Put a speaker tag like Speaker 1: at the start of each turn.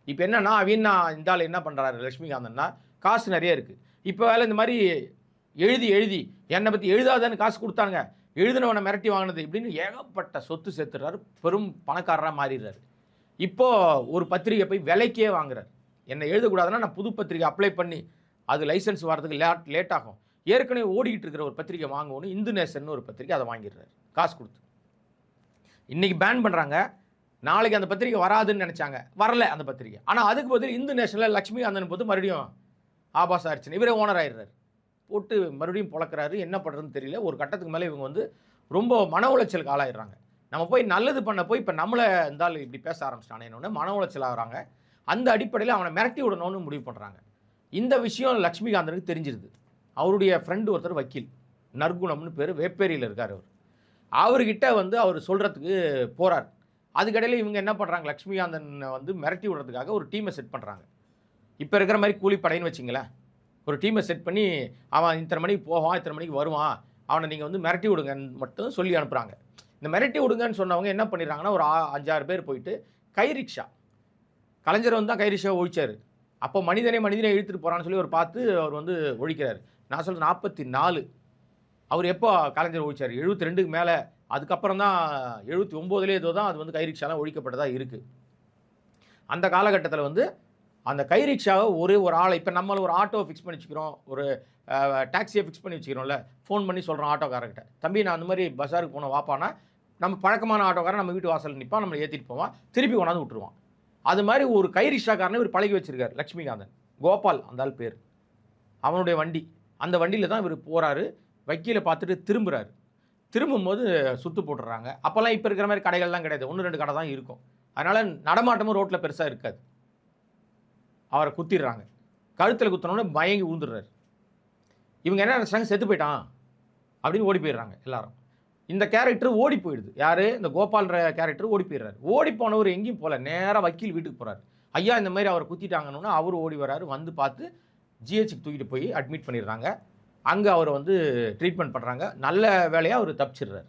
Speaker 1: இப்போ என்னன்னா அவன்னா இந்த ஆள் என்ன பண்ணுறாரு லட்சுமிகாந்தன்னா, காசு நிறைய இருக்குது. இப்போ வேலை இந்த மாதிரி எழுதி எழுதி என்னை பற்றி எழுதாதான்னு காசு கொடுத்தாங்க, எழுதினவனை மிரட்டி வாங்கினது இப்படின்னு ஏகப்பட்ட சொத்து சேர்த்துறாரு, பெரும் பணக்காரராக மாறிடுறாரு. இப்போது ஒரு பத்திரிகை போய் விலைக்கே வாங்குறாரு. என்னை எழுதக்கூடாதுன்னா நான் புது பத்திரிகை அப்ளை பண்ணி அது லைசன்ஸ் வரதுக்கு லேட் ஆகும். ஏற்கனவே ஓடிக்கிட்டு இருக்கிற ஒரு பத்திரிகை வாங்கணும், இந்து நேசன் ஒரு பத்திரிகை, அதை வாங்கிடுறாரு காசு கொடுத்து. இன்றைக்கி பேன் பண்ணுறாங்க, நாளைக்கு அந்த பத்திரிகை வராதுன்னு நினச்சாங்க, வரல அந்த பத்திரிகை. ஆனால் அதுக்கு பதில் இந்து நேஷனில் லட்சுமிகாந்தன் போது மறுபடியும் ஆபாச அர்ச்சனை, இவரே ஓனர் ஆயிடுறாரு, போட்டு மறுபடியும் பொழக்கிறாரு. என்ன பண்ணுறதுன்னு தெரியல. ஒரு கட்டத்துக்கு மேலே இவங்க வந்து ரொம்ப மன உளைச்சலுக்கு ஆளாயிடுறாங்க. நம்ம போய் நல்லது பண்ண போய் இப்போ நம்மளை இருந்தாலும் இப்படி பேச ஆரம்பிச்சிட்டானே மன உளைச்சல் ஆகிறாங்க. அந்த அடிப்படையில் அவனை மிரட்டி விடணும்னு முடிவு பண்ணுறாங்க. இந்த விஷயம் லட்சுமிகாந்தனுக்கு தெரிஞ்சிருது. அவருடைய ஃப்ரெண்டு ஒருத்தர் வக்கீல், நற்குணம்னு பேர், வேப்பேரியில் இருக்கார். அவர்கிட்ட வந்து அவர் சொல்கிறதுக்கு போகிறார். அதுக்கடையில் இவங்க என்ன பண்ணுறாங்க, லட்சுமிகாந்தன் வந்து மிரட்டி விடுறதுக்காக ஒரு டீமை செட் பண்ணுறாங்க. இப்போ இருக்கிற மாதிரி கூலிப்படைன்னு வச்சிங்களேன், ஒரு டீமை செட் பண்ணி அவன் இத்தனை மணிக்கு போவான், இத்தனை மணிக்கு வருவான், அவனை நீங்கள் வந்து மிரட்டி விடுங்கன்னு மட்டும் சொல்லி அனுப்புகிறாங்க. இந்த மிரட்டி விடுங்கன்னு சொன்னவங்க என்ன பண்ணிடுறாங்கன்னா, ஒரு 5-6 பேர் போயிட்டு கை ரிக்ஷா, கலைஞர் வந்து தான் கை ரிக்ஷா ஒழிச்சார். அப்போ மனிதனை இழுத்துட்டு போகிறான்னு சொல்லி அவர் பார்த்து அவர் வந்து ஒழிக்கிறார். நான் சொல்கிறது 44. அவர் எப்போ கலைஞர் ஒழிச்சார்? 72க்கு மேலே. அதுக்கப்புறம் தான் 79லே ஏதோ தான் அது வந்து கை ரிக்ஷாலாம் ஒழிக்கப்பட்டதாக இருக்குது. அந்த காலகட்டத்தில் வந்து அந்த கை ரிக்ஷாவை ஒரு ஆளை, இப்போ நம்மள ஒரு ஆட்டோவை ஃபிக்ஸ் பண்ணி வச்சுக்கிறோம், ஒரு டாக்ஸியை ஃபிக்ஸ் பண்ணி வச்சுக்கிறோம்ல, ஃபோன் பண்ணி சொல்கிறோம் ஆட்டோக்காரர்கிட்ட, தம்பி நான் அந்த மாதிரி பஸாருக்கு போனோம் வாப்பானா, நம்ம பழக்கமான ஆட்டோக்காரன் நம்ம வீட்டு வாசலில் நிற்பான், நம்மளை ஏற்றிட்டு போவான், திருப்பி கொண்டாந்து விட்டுருவான். அது மாதிரி ஒரு கை ரிக்ஷாக்காரனை இவர் பழகி வச்சிருக்கார் லட்சுமிகாந்தன். கோபால் அந்த ஆள் பேர். அவனுடைய வண்டி, அந்த வண்டியில் தான் இவர் போகிறாரு. வக்கீலை பார்த்துட்டு திரும்புகிறாரு. திரும்பும்போது சுற்று போட்டுடுறாங்க. அப்போல்லாம் இப்போ இருக்கிற மாதிரி கடைகள்லாம் கிடையாது, 1-2 கடை தான் இருக்கும். அதனால் நடமாட்டமும் ரோட்டில் பெருசாக இருக்காது. அவரை குத்திடுறாங்க. கழுத்தில் குத்தினோடனே மயங்கி ஊந்துடுறாரு. இவங்க என்ன நினச்சாங்க, செத்து போயிட்டான் அப்படின்னு ஓடி போயிடுறாங்க எல்லாரும். இந்த கேரக்டர் ஓடி போயிடுது. யார்? இந்த கோபால்ன்ற கேரக்டர் ஓடி போயிடுறாரு. ஓடி போனவர் எங்கேயும் போகல, நேராக வக்கீல் வீட்டுக்கு போகிறார். ஐயா இந்த மாதிரி அவரை குத்திட்டாங்கன்னு அவர் ஓடி வராரு. வந்து பார்த்து ஜிஹெச்சுக்கு தூக்கிட்டு போய் அட்மிட் பண்ணிடுறாங்க. அங்கே அவரை வந்து ட்ரீட்மெண்ட் பண்ணுறாங்க. நல்ல வேலையாக அவர் தப்பிச்சிடுறாரு.